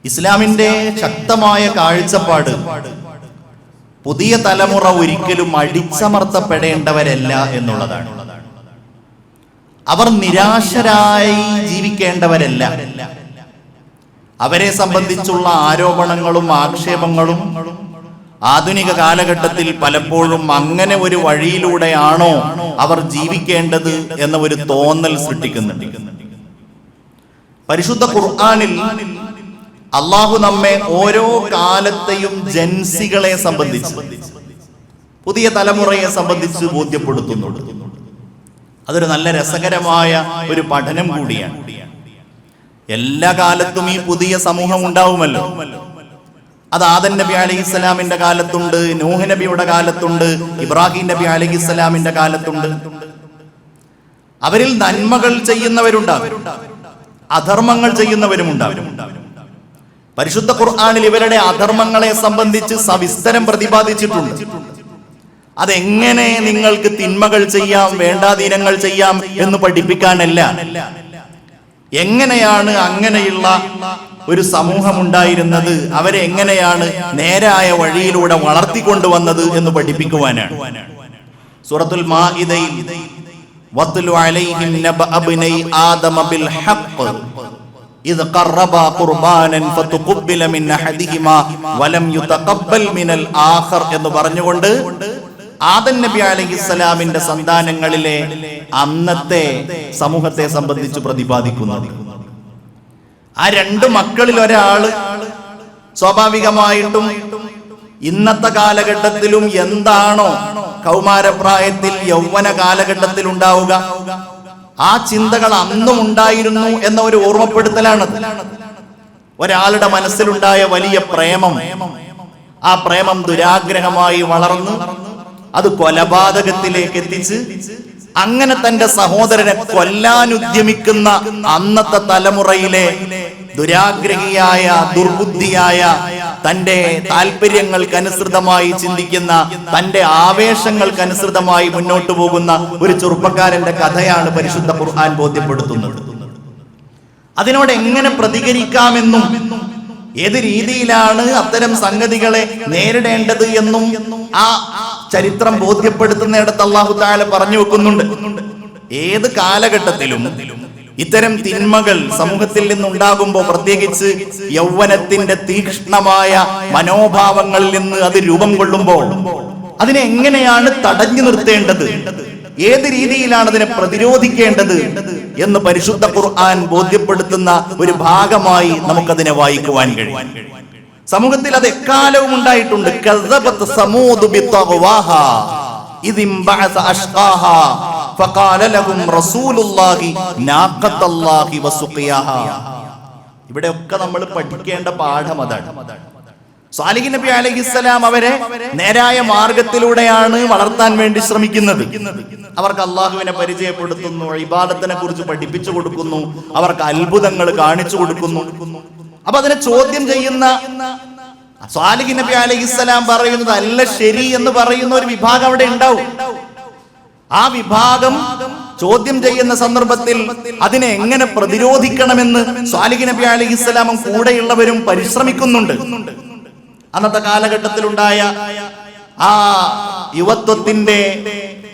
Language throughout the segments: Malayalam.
ഇസ്ലാമിന്റെ ശക്തമായ കാഴ്ചപ്പാട് പുതിയ തലമുറ ഒരിക്കലും അടിച്ചമർത്തപ്പെടേണ്ടവരല്ല എന്നുള്ളതാണ്. അവർ നിരാശരായി ജീവിക്കേണ്ടവരല്ല. അവരെ സംബന്ധിച്ചുള്ള ആരോപണങ്ങളും ആക്ഷേപങ്ങളും ആധുനിക കാലഘട്ടത്തിൽ പലപ്പോഴും അങ്ങനെ ഒരു വഴിയിലൂടെയാണോ അവർ ജീവിക്കേണ്ടത് എന്ന ഒരു തോന്നൽ സൃഷ്ടിക്കുന്നുണ്ട്. പരിശുദ്ധ ഖുർആനിൽ അള്ളാഹു നമ്മെ ഓരോ കാലത്തെയും ജൻസികളെ സംബന്ധിച്ച്, പുതിയ തലമുറയെ സംബന്ധിച്ച് ബോധ്യപ്പെടുത്തുന്നുണ്ട്. അതൊരു നല്ല രസകരമായ ഒരു പഠനം കൂടിയാണ്. എല്ലാ കാലത്തും ഈ പുതിയ സമൂഹം ഉണ്ടാവുമല്ലോ. അത് ആദം നബി അലൈഹിസ്സലാമിന്റെ കാലത്തുണ്ട്, നൂഹ് നബിയുടെ കാലത്തുണ്ട്, ഇബ്രാഹിം നബി അലൈഹിസ്സലാമിന്റെ കാലത്തുണ്ട്. അവരിൽ നന്മകൾ ചെയ്യുന്നവരുണ്ടാവും, അധർമ്മങ്ങൾ ചെയ്യുന്നവരുമുണ്ടാവും. പരിശുദ്ധ ഖുർആനിൽ ഇവരുടെ അധർമ്മങ്ങളെ സംബന്ധിച്ച് സവിസ്തരം പ്രതിപാദിച്ചിട്ടുണ്ട്. അതെങ്ങനെ നിങ്ങൾക്ക് തിന്മകൾ ചെയ്യാം, വേണ്ടാധീനങ്ങൾ ചെയ്യാം എന്ന് പഠിപ്പിക്കാനല്ല, എങ്ങനെയാണ് അങ്ങനെയുള്ള ഒരു സമൂഹം ഉണ്ടായിരുന്നത്, അവരെ എങ്ങനെയാണ് നേരായ വഴിയിലൂടെ വളർത്തിക്കൊണ്ടുവന്നത് എന്ന് പഠിപ്പിക്കുവാനാണ്. സൂറത്തുൽ മാഇദയിൽ വത്ലു അലൈഹിം നബഅ ഇബ്നൈ ആദമ ബിൽ ഹഖ് ഇദ് ഖറബാ ഖുർബാനൻ ഫതുഖബ്ബല മിൻ അഹദിഹിമാ വലം യുതഖബ്ബൽ മിനൽ ആഖർ എന്ന് പറഞ്ഞുകൊണ്ട് ആദം നബി അലൈഹിസ്സലാമിന്റെ സന്താനങ്ങളിലെ അന്നത്തെ സമൂഹത്തെ സംബന്ധിച്ച് പ്രതിപാദിക്കുന്നത്. ആ രണ്ട് മക്കളിൽ ഒരാള് സ്വാഭാവികമായിട്ടും ഇന്നത്തെ കാലഘട്ടത്തിലും എന്താണോ കൗമാരപ്രായത്തിൽ യൗവന കാലഘട്ടത്തിൽ ഉണ്ടാവുക, ആ ചിന്തകൾ അന്നും ഉണ്ടായിരുന്നു എന്ന ഒരു ഓർമ്മപ്പെടുത്തലാണ്. ഒരാളുടെ മനസ്സിലുണ്ടായ വലിയ പ്രേമം, ആ പ്രേമം ദുരാഗ്രഹമായി വളർന്ന് അത് കൊലപാതകത്തിലേക്ക് എത്തിച്ച് അങ്ങനെ തന്റെ സഹോദരനെ കൊല്ലാനുദ്യമിക്കുന്ന അന്നത്തെ തലമുറയിലെ ദുരാഗ്രഹിയായ, ദുർബുദ്ധിയായ, തന്റെ താല്പര്യങ്ങൾക്കനുസൃതമായി ചിന്തിക്കുന്ന, തന്റെ ആവേശങ്ങൾക്കനുസൃതമായി മുന്നോട്ടു പോകുന്ന ഒരു ചെറുപ്പക്കാരന്റെ കഥയാണ് പരിശുദ്ധ ഖുർആൻ ബോധ്യപ്പെടുത്തുന്നത്. അതിനോട് എങ്ങനെ പ്രതികരിക്കാമെന്നും ഏത് രീതിയിലാണ് അത്തരം സംഗതികളെ നേരിടേണ്ടത് എന്നും ആ ചരിത്രം ബോധ്യപ്പെടുത്തുന്നിടത്ത് അല്ലാഹു തആല പറഞ്ഞു വെക്കുന്നുണ്ട്. ഏത് കാലഘട്ടത്തിലും ഇത്തരം തിന്മകൾ സമൂഹത്തിൽ നിന്നുണ്ടാകുമ്പോൾ, പ്രത്യേകിച്ച് യൗവനത്തിന്റെ തീക്ഷ്ണമായ മനോഭാവങ്ങളിൽ നിന്ന് അത് രൂപം കൊള്ളുമ്പോൾ അതിനെ എങ്ങനെയാണ് തടഞ്ഞു നിർത്തേണ്ടത്, ഏത് രീതിയിലാണ് അതിനെ പ്രതിരോധിക്കേണ്ടത് എന്ന് പരിശുദ്ധ ഖുർആൻ ബോധ്യപ്പെടുത്തുന്ന ഒരു ഭാഗമായി നമുക്കതിനെ വായിക്കുവാൻ കഴിയും. സമൂഹത്തിൽ അത് എക്കാലവും ഉണ്ടായിട്ടുണ്ട്. കസ്സബത് സമൂദ് ബിത്തഖ്വാഹാ ഇദിൻ ബഅസ അഷ്ഖാഹാ ഫഖാല ലഹും റസൂലുള്ളാഹി നാഖത്തല്ലാഹി വസുഖിയാഹാ. ഇവിടെയൊക്കെ നമ്മൾ പഠിക്കേണ്ട പാഠം അതാണ്. സാലിഹ് നബി അലൈഹിസ്സലാം അവരെ നേരായ മാർഗത്തിലൂടെയാണ് വളർത്താൻ വേണ്ടി ശ്രമിക്കുന്നത്. അവർക്ക് അള്ളാഹുവിനെ പരിചയപ്പെടുത്തുന്നു, ഇബാദത്തിനെ കുറിച്ച് പഠിപ്പിച്ചു കൊടുക്കുന്നു, അവർക്ക് അത്ഭുതങ്ങൾ കാണിച്ചു കൊടുക്കുന്നു. അപ്പൊ അതിനെ ചോദ്യം ചെയ്യുന്ന സാലിഹ് നബി അലൈഹിസ്സലാം പറയുന്നത് അല്ല ശരി എന്ന് പറയുന്ന ഒരു വിഭാഗം അവിടെ ഉണ്ടാവും. ആ വിഭാഗം ചോദ്യം ചെയ്യുന്ന സന്ദർഭത്തിൽ അതിനെ എങ്ങനെ പ്രതിരോധിക്കണമെന്ന് സാലിഹ് നബി അലൈഹിസ്സലാമും കൂടെയുള്ളവരും പരിശ്രമിക്കുന്നുണ്ട്. അന്നത്തെ കാലഘട്ടത്തിലുണ്ടായ ആ യുവത്വത്തിന്റെ,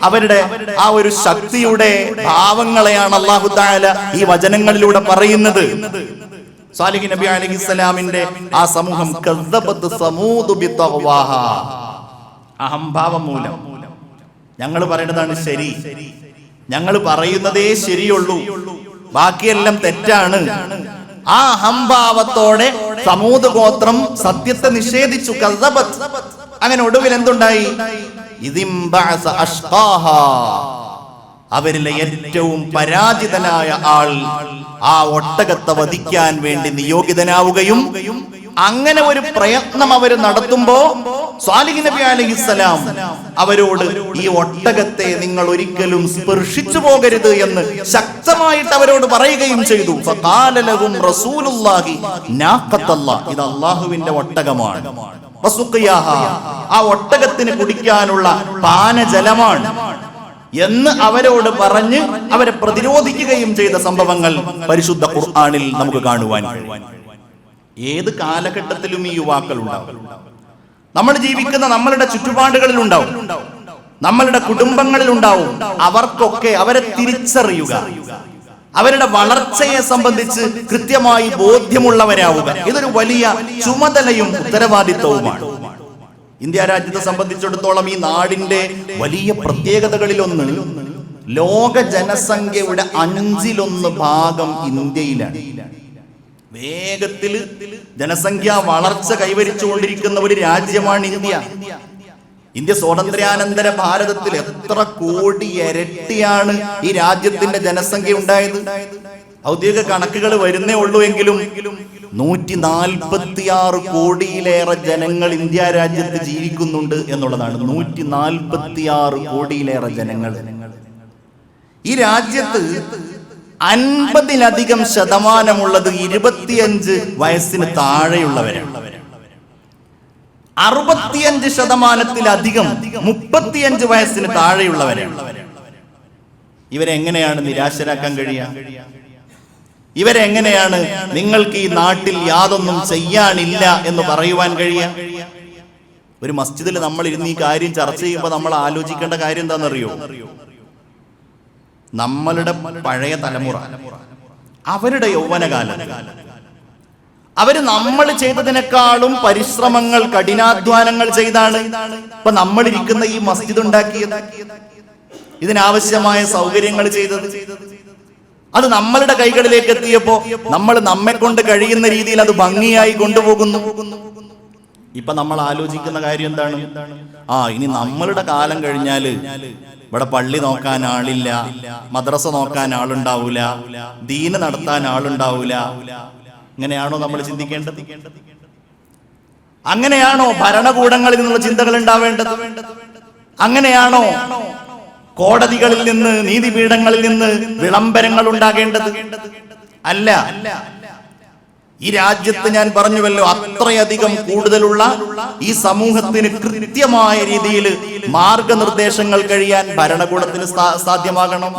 അവരുടെ ആ ഒരു ശക്തിയുടെ ഭാവങ്ങളെയാണ് അല്ലാഹു തആല ഈ വചനങ്ങളിലൂടെ പറയുന്നത്. സാലിഹ് നബി അലൈഹിസ്സലാമിന്റെ ആ സമൂഹം കസ്സബത് സമൂദ് ബിത്തഖ്വാഹാ, അഹംഭാവം മൂലം ഞങ്ങൾ പറയുന്നതാണ് ശരി, ഞങ്ങൾ പറയുന്നതേ ശരിയുള്ളൂ, ബാക്കിയെല്ലാം തെറ്റാണ്, ആ അഹംഭാവത്തോടെ സമൂദ് ഗോത്രം സത്യത്തെ നിഷേധിച്ചു. കസ്സബത്. അങ്ങനെ ഒടുവിൽ എന്തുണ്ടായി? ഇദിൻ ബഅസ അഷ്ഖാഹാ, അവരിലെ ഏറ്റവും പരാജിതനായ ആൾ ആ ഒട്ടകത്തെ വധിക്കാൻ വേണ്ടി നിയോഗിതനാവുകയും, അങ്ങനെ ഒരു പ്രയത്നം അവർ നടത്തുമ്പോ സാലിഹ് നബി അലൈഹിസ്സലാം അവരോട് ഈ ഒട്ടകത്തെ നിങ്ങൾ ഒരിക്കലും സ്പർശിച്ചു പോകരുത് എന്ന് ശക്തമായിട്ട് അവരോട് പറയുകയും ചെയ്തു. ഫഖാല ലഹും റസൂലുള്ളാഹി നാഖത്തല്ലാഹ്, ഇത് അല്ലാഹുവിന്റെ ഒട്ടകമാണ്, വസുഖിയാഹാ, ആ ഒട്ടകത്തിന് കുടിക്കാനുള്ള പാനജലമാണ് എന്ന് അവരോട് പറഞ്ഞ് അവരെ പ്രതിരോധിക്കുകയും ചെയ്ത സംഭവങ്ങൾ പരിശുദ്ധ ഖുർആനിൽ നമുക്ക് കാണുവാൻ കഴിയും. ഏത് കാലഘട്ടത്തിലും ഈ യുവാക്കൾ ഉണ്ടാവും. നമ്മൾ ജീവിക്കുന്ന നമ്മളുടെ ചുറ്റുപാടുകളിൽ ഉണ്ടാവും, നമ്മളുടെ കുടുംബങ്ങളിൽ ഉണ്ടാവും. അവർക്കൊക്കെ അവരെ തിരിച്ചറിയുക, അവരുടെ വളർച്ചയെ സംബന്ധിച്ച് കൃത്യമായി ബോധ്യമുള്ളവരാവുക, ഇതൊരു വലിയ ചുമതലയും ഉത്തരവാദിത്വവുമാണ്. ഇന്ത്യ രാജ്യത്തെ സംബന്ധിച്ചിടത്തോളം ഈ നാടിന്റെ വലിയ പ്രത്യേകതകളിലൊന്ന് ലോക ജനസംഖ്യയുടെ 1/5 ഭാഗം ഇന്ത്യയിലാണ്. വേഗത്തിൽ ജനസംഖ്യ വളർച്ച കൈവരിച്ചുകൊണ്ടിരിക്കുന്ന ഒരു രാജ്യമാണ് ഇന്ത്യ. ഇന്ത്യ സ്വാതന്ത്ര്യാനന്തര ഭാരതത്തിൽ എത്ര കോടി ഇരട്ടിയാണ് ഈ രാജ്യത്തിന്റെ ജനസംഖ്യ ഉണ്ടായത്? ഔദ്യോഗിക കണക്കുകൾ വരുന്നേ ഉള്ളൂ എങ്കിലും 146 കോടിയിലേറെ ജനങ്ങൾ ഇന്ത്യ രാജ്യത്ത് ജീവിക്കുന്നുണ്ട് എന്നുള്ളതാണ്. 146 കോടിയിലേറെ ജനങ്ങൾ. ഈ രാജ്യത്ത് 50-ലധികം ശതമാനമുള്ളത് 25 വയസ്സിന് താഴെയുള്ളവരാണ്. 65%-ലധികം 35 വയസ്സിന് താഴെയുള്ളവരാണ്. ഇവരെങ്ങനെയാണ് നിരാശരാക്കാൻ കഴിയുക? ഇവരെങ്ങനെയാണ് നിങ്ങൾക്ക് ഈ നാട്ടിൽ യാതൊന്നും ചെയ്യാനില്ല എന്ന് പറയുവാൻ കഴിയുക? ഒരു മസ്ജിദിൽ നമ്മൾ ഇരുന്ന് ഈ കാര്യം ചർച്ച ചെയ്യുമ്പോൾ നമ്മൾ ആലോചിക്കേണ്ട കാര്യം എന്താണെന്നറിയോ? നമ്മളുടെ പഴയ തലമുറ, അവരുടെ യൗവനകാലം അവര് നമ്മൾ ചെയ്തതിനേക്കാളും പരിശ്രമങ്ങൾ, കഠിനാധ്വാനങ്ങൾ ചെയ്താണ് ഇപ്പൊ നമ്മൾ ഇരിക്കുന്ന ഈ മസ്ജിദ് ഉണ്ടാക്കിയത്, ഇതിനാവശ്യമായ സൗകര്യങ്ങൾ ചെയ്തത്. അത് നമ്മളുടെ കൈകളിലേക്ക് എത്തിയപ്പോ നമ്മൾ നമ്മെ കൊണ്ട് കഴിയുന്ന രീതിയിൽ അത് ഭംഗിയായി കൊണ്ടുപോകുന്നു. ഇപ്പൊ നമ്മൾ ആലോചിക്കുന്ന കാര്യം എന്താണ്? ഇനി നമ്മളുടെ കാലം കഴിഞ്ഞാല് ഇവിടെ പള്ളി നോക്കാൻ ആളില്ല, മദ്രസ നോക്കാൻ ആളുണ്ടാവൂല, ദീന് നടത്താൻ ആളുണ്ടാവൂല. ഇങ്ങനെയാണോ നമ്മൾ ചിന്തിക്കേണ്ടത്? അങ്ങനെയാണോ ഭരണകൂടങ്ങളിൽ നിന്നുള്ള ചിന്തകൾ ഉണ്ടാവേണ്ടത്? അങ്ങനെയാണോ കോടതികളിൽ നിന്ന്, നീതിപീഠങ്ങളിൽ നിന്ന് വിളംബരങ്ങൾ ഉണ്ടാകേണ്ടത്? അല്ല. ഈ രാജ്യത്ത് ഞാൻ പറഞ്ഞുവല്ലോ, അത്രയധികം കൂടുതലുള്ള ഈ സമൂഹത്തിന് കൃത്യമായ രീതിയിൽ മാർഗനിർദ്ദേശങ്ങൾ കഴിയാൻ ഭരണകൂടത്തിന് സാധ്യമാകണം,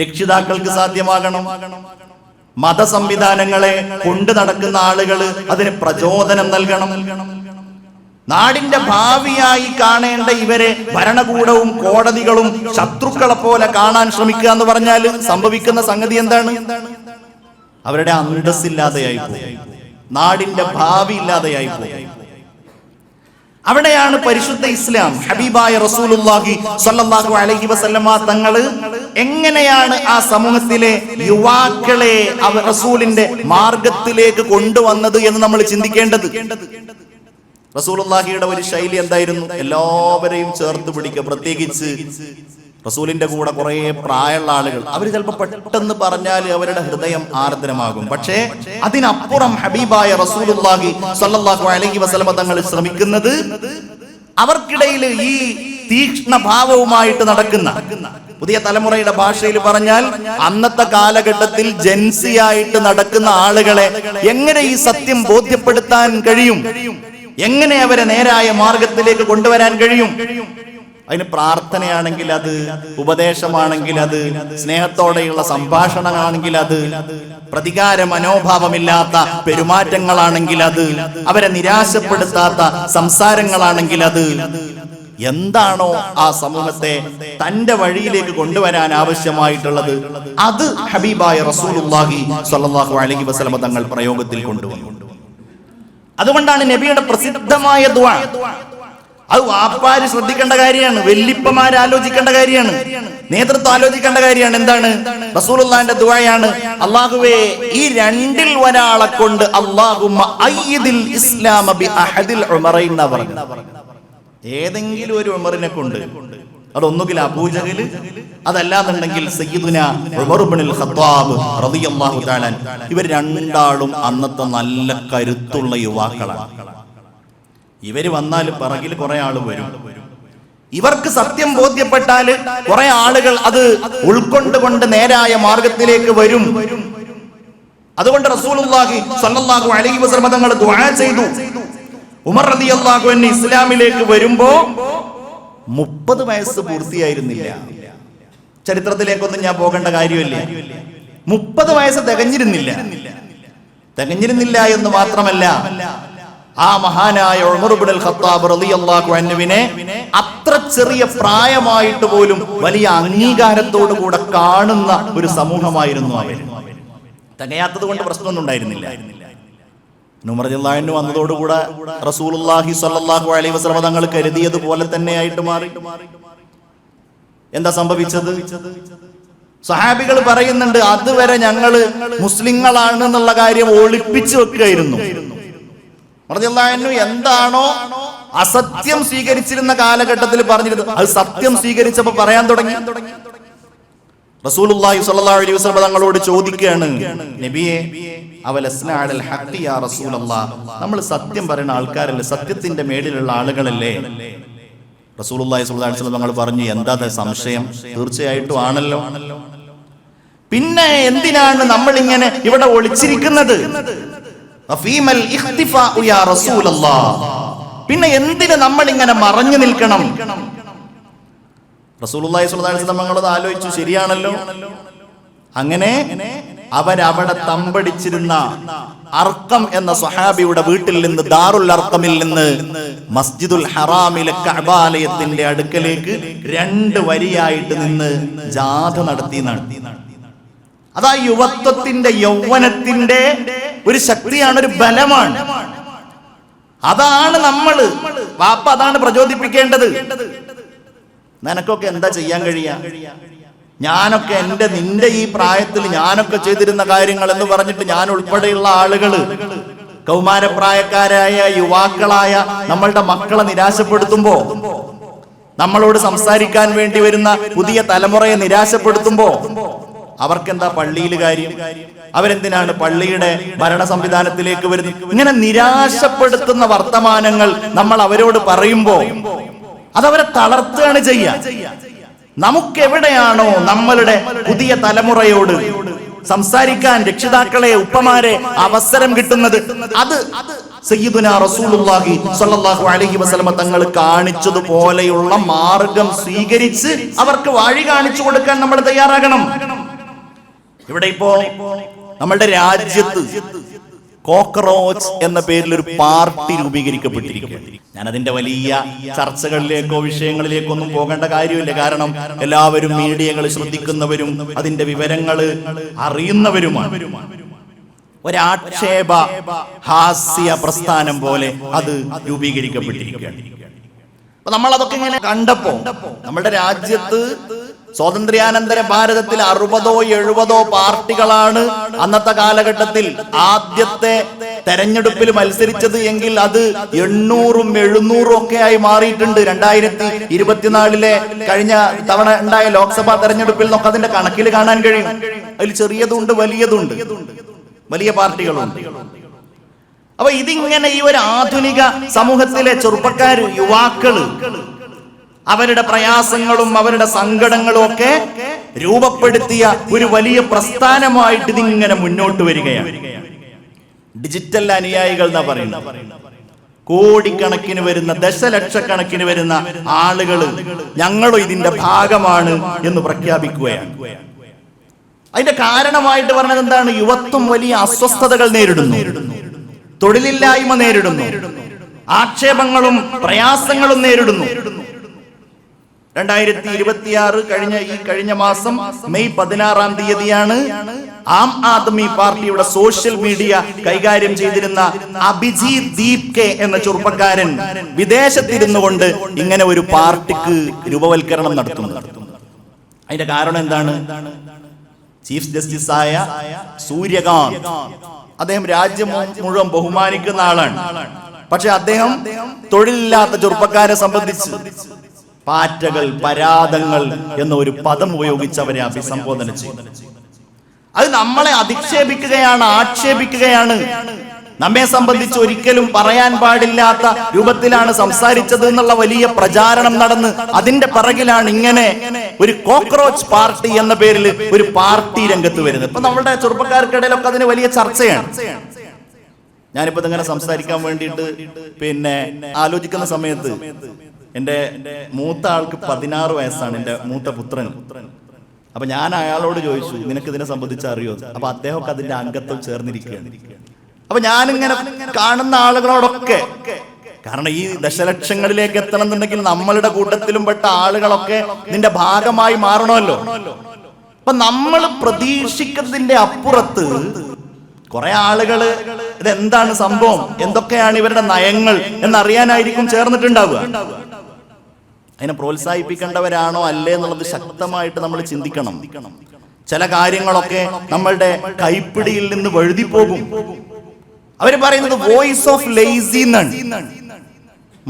രക്ഷിതാക്കൾക്ക് സാധ്യമാകണം. മതസംവിധാനങ്ങളെ കൊണ്ടു നടക്കുന്ന ആളുകൾ അതിന് പ്രചോദനം നൽകണം. നാടിന്റെ ഭാവിയായി കാണേണ്ട ഇവരെ ഭരണകൂടവും കോടതികളും ശത്രുക്കളെ പോലെ കാണാൻ ശ്രമിക്കുക എന്ന് പറഞ്ഞാൽ സംഭവിക്കുന്ന സംഗതി എന്താണ്? അവരുടെ അന്തസ്സില്ലാതെയായി പോകും, നാടിന്റെ ഭാവി ഇല്ലാതെയായി പോകും. അവിടെയാണ് പരിശുദ്ധ ഇസ്ലാം, ഹബീബായ റസൂലുള്ളാഹി സ്വല്ലല്ലാഹു അലൈഹി വസല്ലമ തങ്ങള് എങ്ങനെയാണ് ആ സമൂഹത്തിലെ യുവാക്കളെ റസൂലിന്റെ മാർഗത്തിലേക്ക് കൊണ്ടുവന്നത് എന്ന് നമ്മൾ ചിന്തിക്കേണ്ടത്. റസൂലുള്ളാഹിയുടെ ഒരു ശൈലി എന്തായിരുന്നു? എല്ലാവരെയും ചേർത്ത് പിടിക്കുക. പ്രത്യേകിച്ച് റസൂലിന്റെ കൂടെ കുറെ പ്രായമുള്ള ആളുകൾ, അവർ ചിലപ്പോൾ പെട്ടെന്ന് പറഞ്ഞാൽ അവരുടെ ഹൃദയം ആർദ്രമാകും. പക്ഷേ അതിനപ്പുറം ഹബീബായ റസൂലുള്ളാഹി സ്വല്ലല്ലാഹു അലൈഹി വസല്ലമ തങ്ങൾ ശ്രമിക്കുന്നത് അവർക്കിടയിൽ ഈ തീക്ഷ്ണ ഭാവവുമായിട്ട് നടക്കുന്ന, പുതിയ തലമുറയുടെ ഭാഷയിൽ പറഞ്ഞാൽ അന്നത്തെ കാലഘട്ടത്തിൽ ജൻസിയായിട്ട് നടക്കുന്ന ആളുകളെ എങ്ങനെ ഈ സത്യം ബോധ്യപ്പെടുത്താൻ കഴിയും, എങ്ങനെ അവരെ നേരായ മാർഗത്തിലേക്ക് കൊണ്ടുവരാൻ കഴിയും? അതിന് പ്രാർത്ഥനയാണെങ്കിൽ അത്, ഉപദേശമാണെങ്കിൽ അത്, സ്നേഹത്തോടെയുള്ള സംഭാഷണമാണെങ്കിൽ അത്, പ്രതികാര മനോഭാവമില്ലാത്ത പെരുമാറ്റങ്ങളാണെങ്കിൽ അത്, അവരെ നിരാശപ്പെടുത്താത്ത സംസാരങ്ങളാണെങ്കിൽ അത്, എന്താണോ ആ സമൂഹത്തെ തന്റെ വഴിയിലേക്ക് കൊണ്ടുവരാൻ ആവശ്യമായിട്ടുള്ളത് അത് ഹബീബായ റസൂലുള്ളാഹി സ്വല്ലല്ലാഹു അലൈഹി വസല്ലമ തങ്ങൾ പ്രയോഗത്തിൽ കൊണ്ടുവന്നു. അതുകൊണ്ടാണ് നബിയുടെ പ്രസിദ്ധമായ ദുആ. അത് വാപ്പാര് ശ്രദ്ധിക്കേണ്ട കാര്യമാണ്, വല്ലിപ്പമാര് ആലോചിക്കേണ്ട കാര്യമാണ്, നേതൃത്വം ആലോചിക്കേണ്ട കാര്യമാണ്. എന്താണ്? റസൂലുള്ളാഹിന്റെ ദുആയാണ്, അല്ലാഹുവേ ഈ രണ്ടിൽ ഒരാളെ കൊണ്ട് അല്ലാഹുമ്മ അയ്യിദിൽ ഇസ്ലാമ ബി അഹദിൽ ഉമറൈൻ എന്ന് പറഞ്ഞു. ഏതെങ്കിലും ഒരു ഉമറിനെ കൊണ്ട്, അതൊന്നുകിൽ അബൂജഹൽ, അതല്ലാന്നുണ്ടെങ്കിൽ സയ്യിദുനാ ഉമർ ഇബ്നുൽ ഖത്താബ് റളിയല്ലാഹു തആല. ഇവർ രണ്ടാളും അന്നത്തെ നല്ല കരുത്തുള്ള യുവാക്കളാണ്. ഇവര് വന്നാൽ പിറകിൽ കുറെ ആള് വരും. ഇവർക്ക് സത്യം ബോധ്യപ്പെട്ടാല് കുറെ ആളുകൾ അത് ഉൾക്കൊണ്ടുകൊണ്ട് നേരായ മാർഗത്തിലേക്ക് വരും. അതുകൊണ്ട് റസൂലുള്ളാഹി സ്വല്ലല്ലാഹു അലൈഹി വസല്ലം തങ്ങൾ ദുആ ചെയ്തു. ഉമർ റളിയല്ലാഹു അൻഹു ഇസ്ലാമിലേക്ക് വരുമ്പോ 30 വയസ്സ് പൂർത്തിയായിരുന്നില്ല. ചരിത്രത്തിലേക്കൊന്നും ഞാൻ പോകേണ്ട കാര്യമില്ല. 30 വയസ്സ് തികഞ്ഞിരുന്നില്ല. തികഞ്ഞിരുന്നില്ല എന്ന് മാത്രമല്ല, ആ മഹാനായ ഉമർ ഇബ്നുൽ ഖത്താബ് റളിയല്ലാഹു അൻഹുവിനെ അത്ര ചെറിയ പ്രായമായിട്ട് പോലും വലിയ അംഗീകാരത്തോടു കൂടെ കാണുന്ന ഒരു സമൂഹമായിരുന്നു അവർ. തികയാത്തത് കൊണ്ട് പ്രശ്നമൊന്നും ഉണ്ടായിരുന്നില്ല. ഉമർ റളിയല്ലാഹു അൻഹു വന്നതോടുകൂടെ റസൂലുള്ളാഹി സ്വല്ലല്ലാഹു അലൈഹി വസല്ലം തങ്ങൾ കരുതിയതുപോലെ തന്നെ ആയിട്ട് മാറി. എന്താ സംഭവിച്ചത്? സഹാബികൾ പറയുന്നുണ്ട്, അതുവരെ ഞങ്ങള് മുസ്ലിങ്ങളാണ് എന്നുള്ള കാര്യം ഒളിപ്പിച്ചു വെക്കുകയായിരുന്നു. റളിയല്ലാഹു അൻഹു എന്താണോ അസത്യം സ്വീകരിച്ചിരുന്ന കാലഘട്ടത്തിൽ പറഞ്ഞിരുന്നത് അത് സത്യം സ്വീകരിച്ചപ്പോ പറയാൻ തുടങ്ങി. റസൂലുള്ളാഹി സ്വല്ലല്ലാഹു അലൈഹി വസല്ലം തങ്ങളോട് ചോദിക്കുകയാണ്, നബിയെ അവലസ്ന അലൽ ഹഖ് യാ റസൂലല്ലാഹ്, നമ്മൾ സത്യം പറയുന്ന ആൾക്കാരല്ലേ, സത്യത്തിന്റെ മേളിലുള്ള ആളുകളല്ലേ? റസൂലുള്ളാഹി സ്വല്ലല്ലാഹു അലൈഹി വസല്ലം തങ്ങൾ പറഞ്ഞു, എന്താ സംശയം? തീർച്ചയായിട്ടും ആണല്ലോ. പിന്നെ എന്തിനാണ് നമ്മൾ ഇങ്ങനെ ഇവിടെ ഒളിച്ചിരിക്കുന്നത്? പിന്നെ എന്തിന് നമ്മൾ ഇങ്ങനെ മറഞ്ഞു നിൽക്കണം? റസൂലുള്ളാഹി സ്വല്ലല്ലാഹു അലൈഹി വസല്ലം തങ്ങൾ ആലോചിച്ചു, ശരിയാണല്ലോ. അങ്ങനെ അവരവിടെ തമ്പടിച്ചിരുന്ന അർക്കം എന്ന സ്വഹാബിയുടെ വീട്ടിൽ നിന്ന്, ദാറുൽ അർക്കമിൽ നിന്ന് മസ്ജിദുൽ ഹറാമിലെ കഅബാലയത്തിന്റെ അടുക്കലേക്ക് 2 വരിയായിട്ട് നിന്ന് ജാഥ നടത്തി. അതാ യുവത്വത്തിന്റെ, യൗവനത്തിന്റെ ഒരു ശക്തിയാണ്, ഒരു ബലമാണ്. അതാണ് നമ്മള് വാപ്പ അതാണ് പ്രചോദിപ്പിക്കേണ്ടത്. നിനക്കൊക്കെ എന്താ ചെയ്യാൻ കഴിയാ? ഞാനൊക്കെ നിന്റെ ഈ പ്രായത്തിൽ ഞാനൊക്കെ ചെയ്തിരുന്ന കാര്യങ്ങൾ എന്ന് പറഞ്ഞിട്ട് ഞാൻ ഉൾപ്പെടെയുള്ള ആളുകള്, കൗമാരപ്രായക്കാരായ യുവാക്കളായ നമ്മളുടെ മക്കളെ നിരാശപ്പെടുത്തുമ്പോ, നമ്മളോട് സംസാരിക്കാൻ വേണ്ടി വരുന്ന പുതിയ തലമുറയെ നിരാശപ്പെടുത്തുമ്പോ അവർക്കെന്താ പള്ളിയിൽ കാര്യം? അവരെന്തിനാണ് പള്ളിയുടെ ഭരണ സംവിധാനത്തിലേക്ക് വരുന്നത്? ഇങ്ങനെ നിരാശപ്പെടുത്തുന്ന വർത്തമാനങ്ങൾ നമ്മൾ അവരോട് പറയുമ്പോ അതവരെ തളർത്തുകയാണ് ചെയ്യുക. നമുക്കെവിടെയാണോ നമ്മളുടെ പുതിയ തലമുറയോട് സംസാരിക്കാൻ രക്ഷിതാക്കളെ, ഉപ്പമാരെ അവസരം കിട്ടുന്നത്, അത് സയ്യിദുനാ റസൂലുള്ളാഹി സ്വല്ലല്ലാഹു അലൈഹി വസല്ലം തങ്ങൾ കാണിച്ചതുപോലെയുള്ള മാർഗം സ്വീകരിച്ച് അവർക്ക് വഴി കാണിച്ചു കൊടുക്കാൻ നമ്മൾ തയ്യാറാകണം. ഇവിടെ ഇപ്പോ നമ്മളുടെ രാജ്യത്ത് കോക്രോച്ച് എന്ന പേരിൽ ഒരു പാർട്ടി രൂപീകരിക്കപ്പെട്ടിരിക്കുകയാണ്. ഞാൻ അതിന്റെ വലിയ ചർച്ചകളിലേക്കോ വിഷയങ്ങളിലേക്കോ ഒന്നും പോകേണ്ട കാര്യമില്ല. കാരണം എല്ലാവരും മീഡിയകൾ ശ്രദ്ധിക്കുന്നവരും അതിന്റെ വിവരങ്ങൾ അറിയുന്നവരുമാണ്. ഒരാക്ഷേപ ഹാസ്യ പ്രസ്ഥാനം പോലെ അത് രൂപീകരിക്കപ്പെട്ടിരിക്കുകയാണ്. അപ്പൊ നമ്മൾ അതൊക്കെ ഇങ്ങനെ കണ്ടപ്പോ, നമ്മുടെ രാജ്യത്ത് സ്വാതന്ത്ര്യാനന്തര ഭാരതത്തിൽ 60ഓ 70ഓ പാർട്ടികളാണ് അന്നത്തെ കാലഘട്ടത്തിൽ ആദ്യത്തെ തെരഞ്ഞെടുപ്പിൽ മത്സരിച്ചത് എങ്കിൽ അത് 800ഉം 700ഉം ഒക്കെ ആയി മാറിയിട്ടുണ്ട്. 2024 കഴിഞ്ഞ തവണ ഉണ്ടായ ലോക്സഭാ തെരഞ്ഞെടുപ്പിൽ നമുക്ക് അതിന്റെ കണക്കിൽ കാണാൻ കഴിയും. അതിൽ ചെറിയതുണ്ട്, വലിയതുണ്ട്, വലിയ പാർട്ടികളുണ്ട്. അപ്പൊ ഇതിങ്ങനെ ഈ ഒരു ആധുനിക സമൂഹത്തിലെ ചെറുപ്പക്കാര്, യുവാക്കള് അവരുടെ പ്രയാസങ്ങളും അവരുടെ സങ്കടങ്ങളും ഒക്കെ രൂപപ്പെടുത്തിയ ഒരു വലിയ പ്രസ്ഥാനമായിട്ട് ഇതിങ്ങനെ മുന്നോട്ട് വരികയാണ്. ഡിജിറ്റൽ അനുയായികൾ എന്നാ പറയുന്നത്. കോടിക്കണക്കിന് വരുന്ന, ദശലക്ഷക്കണക്കിന് വരുന്ന ആളുകൾ ഞങ്ങളും ഇതിന്റെ ഭാഗമാണ് എന്ന് പ്രഖ്യാപിക്കുകയാണ്. അതിന്റെ കാരണമായിട്ട് പറഞ്ഞത് എന്താണ്? യുവത്വം വലിയ അസ്വസ്ഥതകൾ നേരിടുന്നു, തൊഴിലില്ലായ്മ നേരിടുന്നു, ആക്ഷേപങ്ങളും പ്രയാസങ്ങളും നേരിടുന്നു. 2026 കഴിഞ്ഞ മാസം മെയ് 16-ാം തീയതിയാണ് ആം ആദ്മി പാർട്ടിയുടെ സോഷ്യൽ മീഡിയ കൈകാര്യം ചെയ്തിരുന്ന അഭിജീത് ദീപ് കെ എന്ന ചെറുപ്പക്കാരൻ വിദേശത്തിരുന്നു കൊണ്ട് ഇങ്ങനെ ഒരു പാർട്ടിക്ക് രൂപവൽക്കരണം നടത്തുന്നത്. അതിന്റെ കാരണം എന്താണ്? ചീഫ് ജസ്റ്റിസ് ആയ സൂര്യകാന്ത്, അദ്ദേഹം രാജ്യം മുഴുവൻ ബഹുമാനിക്കുന്ന ആളാണ്. പക്ഷെ അദ്ദേഹം തൊഴിലില്ലാത്ത ചെറുപ്പക്കാരെ സംബന്ധിച്ച് പാറ്റകൾ, പരാതങ്ങൾ എന്ന ഒരു പദം ഉപയോഗിച്ച് അവരെ അഭിസംബോധന ചെയ്തു. അത് നമ്മളെ അധിക്ഷേപിക്കുകയാണ്, ആക്ഷേപിക്കുകയാണ്. നമ്മെ സംബന്ധിച്ച് ഒരിക്കലും പറയാൻ പാടില്ലാത്ത രൂപത്തിലാണ് സംസാരിച്ചത് എന്നുള്ള വലിയ പ്രചാരണം നടന്ന് അതിന്റെ പിറകിലാണ് ഇങ്ങനെ ഒരു കോക്രോച്ച് പാർട്ടി എന്ന പേരിൽ ഒരു പാർട്ടി രംഗത്ത് വരുന്നത്. ഇപ്പൊ നമ്മുടെ ചെറുപ്പക്കാർക്കിടയിലൊക്കെ അതിന് വലിയ ചർച്ചയാണ്. ഞാനിപ്പോ ഇങ്ങനെ സംസാരിക്കാൻ വേണ്ടിയിട്ട് ആലോചിക്കുന്ന സമയത്ത് എന്റെ മൂത്ത ആൾക്ക് 16 വയസ്സാണ്, എന്റെ മൂത്ത പുത്രൻ. അപ്പൊ ഞാൻ അയാളോട് ചോദിച്ചു, നിനക്ക് ഇതിനെ സംബന്ധിച്ച് അറിയോ? അപ്പൊ അദ്ദേഹമൊക്കെ അതിന്റെ അംഗത്വം ചേർന്നിരിക്കുകയാണ്. അപ്പൊ ഞാനിങ്ങനെ കാണുന്ന ആളുകളോടൊക്കെ, കാരണം ഈ ദശലക്ഷങ്ങളിലേക്ക് എത്തണം എന്നുണ്ടെങ്കിൽ നമ്മളുടെ കൂട്ടത്തിലും പെട്ട ആളുകളൊക്കെ നിന്റെ ഭാഗമായി മാറണമല്ലോ. അപ്പൊ നമ്മൾ പ്രതീക്ഷിക്കുന്നതിന്റെ അപ്പുറത്ത് കുറെ ആളുകള് ഇതെന്താണ് സംഭവം, എന്തൊക്കെയാണ് ഇവരുടെ നയങ്ങൾ എന്നറിയാനായിരിക്കും ചേർന്നിട്ടുണ്ടാവുക. അതിനെ പ്രോത്സാഹിപ്പിക്കേണ്ടവരാണോ അല്ലേ എന്നുള്ളത് ശക്തമായിട്ട് നമ്മൾ ചിന്തിക്കണം. ചില കാര്യങ്ങളൊക്കെ നമ്മളുടെ കൈപ്പിടിയിൽ നിന്ന് വഴുതിപ്പോകും. അവര് പറയുന്നത് വോയിസ് ഓഫ് ലേസി എന്നാണ്,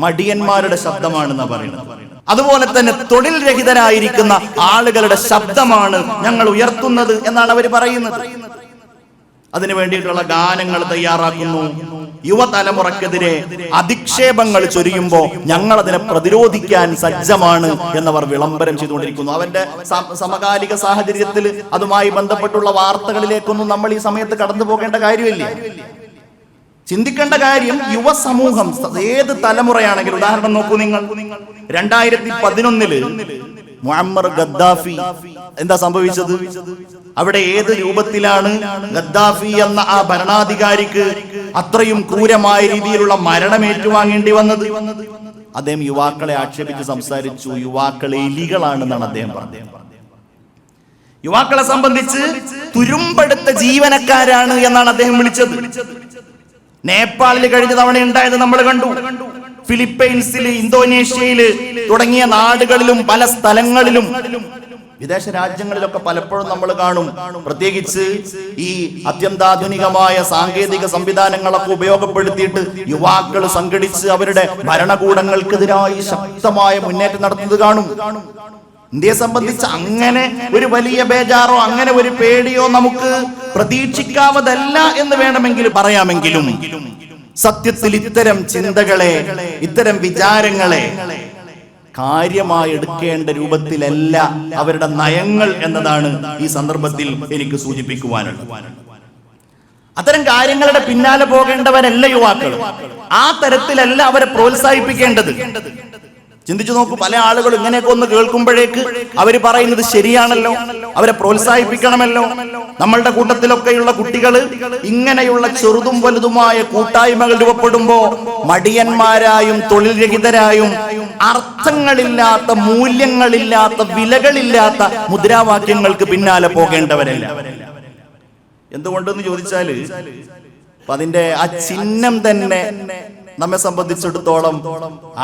മടിയന്മാരുടെ ശബ്ദമാണെന്നാ പറയുന്നത്. അതുപോലെ തന്നെ തൊഴിൽ രഹിതരായിരിക്കുന്ന ആളുകളുടെ ശബ്ദമാണ് ഞങ്ങൾ ഉയർത്തുന്നത് എന്നാണ് അവർ പറയുന്നത്. അതിനു വേണ്ടിയിട്ടുള്ള ഗാനങ്ങൾ തയ്യാറാക്കുന്നു. യുവതലമുറക്കെതിരെ അധിക്ഷേപങ്ങൾ ചൊരിയുമ്പോൾ ഞങ്ങൾ അതിനെ പ്രതിരോധിക്കാൻ സജ്ജമാണ് എന്നവർ വിളംബരം ചെയ്തുകൊണ്ടിരിക്കുന്നു. അവന്റെ സമകാലിക സാഹചര്യത്തിൽ അതുമായി ബന്ധപ്പെട്ടുള്ള വാർത്തകളിലേക്കൊന്നും നമ്മൾ ഈ സമയത്ത് കടന്നു പോകേണ്ട കാര്യമില്ല. ചിന്തിക്കേണ്ട കാര്യം യുവസമൂഹം ഏത് തലമുറയാണെങ്കിലും, ഉദാഹരണം നോക്കൂ നിങ്ങൾ, 2011 മുഅമ്മർ ഗദ്ദാഫി എന്താ സംഭവിച്ചത്? അവിടെ ഏത് രൂപത്തിലാണ് ഗദ്ദാഫി എന്ന ആ ഭരണാധികാരിക്ക് അത്രയും ക്രൂരമായ രീതിയിലുള്ള മരണം ഏറ്റുവാങ്ങേണ്ടി വന്നത്? അദ്ദേഹം യുവാക്കളെ ആക്ഷേപിച്ച് സംസാരിച്ചു. യുവാക്കളെ എലികളാണെന്നാണ് അദ്ദേഹം പറഞ്ഞത്. യുവാക്കളെ സംബന്ധിച്ച് തുരുമ്പെടുത്ത ജീവനക്കാരാണ് എന്നാണ് അദ്ദേഹം വിളിച്ചത്. നേപ്പാളിൽ കഴിഞ്ഞ തവണ ഉണ്ടായത് നമ്മൾ കണ്ടു. ഫിലിപ്പൈൻസിൽ, ഇന്തോനേഷ്യയിൽ തുടങ്ങിയ നാടുകളിലും പല സ്ഥലങ്ങളിലും വിദേശ രാജ്യങ്ങളിലൊക്കെ പലപ്പോഴും നമ്മൾ കാണും. പ്രത്യേകിച്ച് ഈ അത്യന്താധുനികമായ സാങ്കേതിക സംവിധാനങ്ങളൊക്കെ ഉപയോഗപ്പെടുത്തിയിട്ട് യുവാക്കൾ സംഘടിച്ച് അവരുടെ ഭരണകൂടങ്ങൾക്കെതിരായി ശക്തമായ മുന്നേറ്റം നടത്തുന്നത് കാണും. ഇന്ത്യയെ സംബന്ധിച്ച് അങ്ങനെ ഒരു വലിയ ബേജാറോ അങ്ങനെ ഒരു പേടിയോ നമുക്ക് പ്രതീക്ഷിക്കാവതല്ല എന്ന് വേണമെങ്കിൽ പറയാമെങ്കിലും സത്യത്തിൽ ഇത്തരം ചിന്തകളെ, ഇത്തരം വിചാരങ്ങളെ കാര്യമായി എടുക്കേണ്ട രൂപത്തിലല്ല അവരുടെ നയങ്ങൾ എന്നതാണ് ഈ സന്ദർഭത്തിൽ എനിക്ക് സൂചിപ്പിക്കുവാനുള്ളത്. അത്തരം കാര്യങ്ങളുടെ പിന്നാലെ പോകേണ്ടവരല്ല യുവാക്കൾ. ആ തരത്തിലല്ല അവരെ പ്രോത്സാഹിപ്പിക്കേണ്ടത്. ചിന്തിച്ചു നോക്കൂ, പല ആളുകളും ഇങ്ങനെയൊക്കെ ഒന്ന് കേൾക്കുമ്പോഴേക്ക് അവര് പറയുന്നത് ശരിയാണല്ലോ, അവരെ പ്രോത്സാഹിപ്പിക്കണമല്ലോ. നമ്മളുടെ കൂട്ടത്തിലൊക്കെയുള്ള കുട്ടികൾ ഇങ്ങനെയുള്ള ചെറുതും വലുതുമായ കൂട്ടായ്മകൾ രൂപപ്പെടുമ്പോ മടിയന്മാരായും തൊഴിൽ രഹിതരായും അർത്ഥങ്ങളില്ലാത്ത, മൂല്യങ്ങളില്ലാത്ത, വിലകളില്ലാത്ത മുദ്രാവാക്യങ്ങൾക്ക് പിന്നാലെ പോകേണ്ടവരല്ല. എന്തുകൊണ്ടെന്ന് ചോദിച്ചാല് അതിന്റെ ആ ചിഹ്നം തന്നെ നമ്മെ സംബന്ധിച്ചിടത്തോളം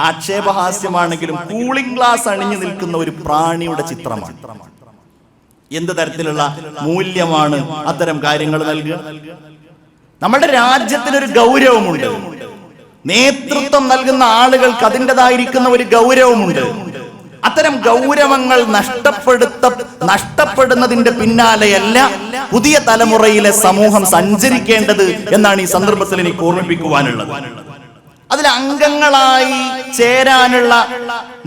ആക്ഷേപഹാസ്യമാണെങ്കിലും കൂളിംഗ് ഗ്ലാസ് അണിഞ്ഞു നിൽക്കുന്ന ഒരു പ്രാണിയുടെ ചിത്രമാണ്. എന്ത് തരത്തിലുള്ള മൂല്യമാണ് അത്തരം കാര്യങ്ങൾ നൽകുക? നമ്മുടെ രാജ്യത്തിനൊരു ഗൗരവമുണ്ട്. നേതൃത്വം നൽകുന്ന ആളുകൾക്ക് അതിൻ്റെതായിരിക്കുന്ന ഒരു ഗൗരവമുണ്ട്. അത്തരം ഗൗരവങ്ങൾ നഷ്ടപ്പെടുന്നതിന്റെ പിന്നാലെയല്ല പുതിയ തലമുറയിലെ സമൂഹം സഞ്ചരിക്കേണ്ടത് എന്നാണ് ഈ സന്ദർഭത്തിൽ എനിക്ക് ഓർമ്മിപ്പിക്കുവാനുള്ളത്. അതിൽ അംഗങ്ങളായി ചേരാനുള്ള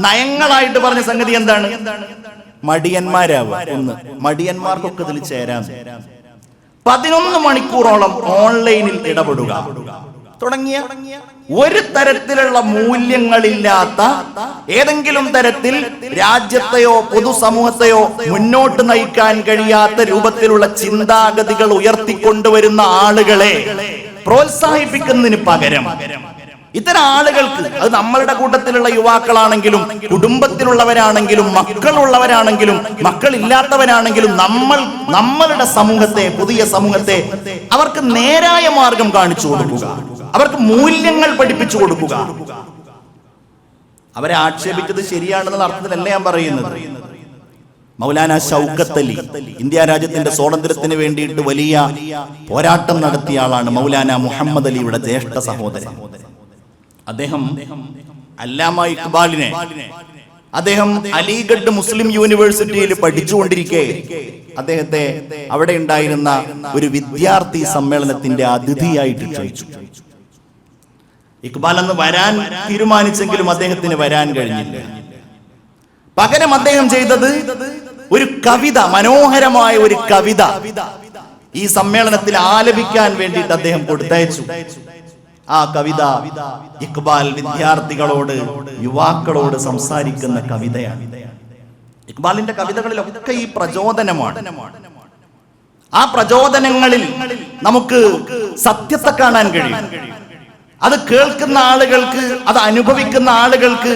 നയങ്ങളായിട്ട് പറഞ്ഞ സംഗതി എന്താണ്? മടിയന്മാരാവുക. ഒന്ന്, മടിയന്മാർക്കൊക്കെ ഇതിൽ ചേരാൻ 11 മണിക്കൂറോളം ഓൺലൈനിൽ ഇടപെടുക തുടങ്ങിയ ഒരു തരത്തിലുള്ള മൂല്യങ്ങളില്ലാത്ത, ഏതെങ്കിലും തരത്തിൽ രാജ്യത്തെയോ പൊതുസമൂഹത്തെയോ മുന്നോട്ട് നയിക്കാൻ കഴിയാത്ത രൂപത്തിലുള്ള ചിന്താഗതികൾ ഉയർത്തിക്കൊണ്ടുവരുന്ന ആളുകളെ പ്രോത്സാഹിപ്പിക്കുന്നതിന് പകരം ഇത്തരം ആളുകൾക്ക്, അത് നമ്മളുടെ കൂട്ടത്തിലുള്ള യുവാക്കളാണെങ്കിലും കുടുംബത്തിലുള്ളവരാണെങ്കിലും മക്കളുള്ളവരാണെങ്കിലും മക്കളില്ലാത്തവരാണെങ്കിലും നമ്മളുടെ സമൂഹത്തെ, പുതിയ സമൂഹത്തെ അവർക്ക് നേരായ മാർഗം കാണിച്ചു കൊടുക്കുക, അവർക്ക് മൂല്യങ്ങൾ പഠിപ്പിച്ചു കൊടുക്കുക. അവരെ ആക്ഷേപിച്ചത് ശരിയാണെന്നുള്ള അർത്ഥത്തിലല്ല ഞാൻ പറയുന്നത്. മൗലാന ഷൗക്കത്ത് അലി ഇന്ത്യ രാജ്യത്തിന്റെ സ്വാതന്ത്ര്യത്തിന് വേണ്ടിയിട്ട് വലിയ പോരാട്ടം നടത്തിയ ആളാണ്. മൗലാന മുഹമ്മദ് അലിയുടെ ജ്യേഷ്ഠ സഹോദരൻ. അദ്ദേഹം അല്ലാമ ഇഖ്ബാലിനെ അദ്ദേഹം അലിഗഡ് മുസ്ലിം യൂണിവേഴ്സിറ്റിയിൽ പഠിച്ചുകൊണ്ടിരിക്കെ അദ്ദേഹത്തെ അവിടെ ഉണ്ടായിരുന്ന ഒരു വിദ്യാർത്ഥി സമ്മേളനത്തിന്റെ അതിഥിയായിട്ട് ക്ഷണിച്ചു. ഇഖ്ബാൽ അന്ന് വരാൻ തീരുമാനിച്ചെങ്കിലും അദ്ദേഹത്തിന് വരാൻ കഴിഞ്ഞില്ല. പകരം അദ്ദേഹം ചെയ്തത് ഒരു കവിത, മനോഹരമായ ഒരു കവിത ഈ സമ്മേളനത്തിൽ ആലപിക്കാൻ വേണ്ടിയിട്ട് അദ്ദേഹം കൊടുത്തയച്ചു. ആ കവിത ഇഖ്ബാൽ വിദ്യാർത്ഥികളോട്, യുവാക്കളോട് സംസാരിക്കുന്ന കവിതയാണ്. ഇഖ്ബാലിന്റെ കവിതകളിലൊക്കെ ഈ പ്രചോദനമാണ്. ആ പ്രചോദനങ്ങളിൽ നമുക്ക് സത്യത്തെ കാണാൻ കഴിയും. അത് കേൾക്കുന്ന ആളുകൾക്ക്, അത് അനുഭവിക്കുന്ന ആളുകൾക്ക്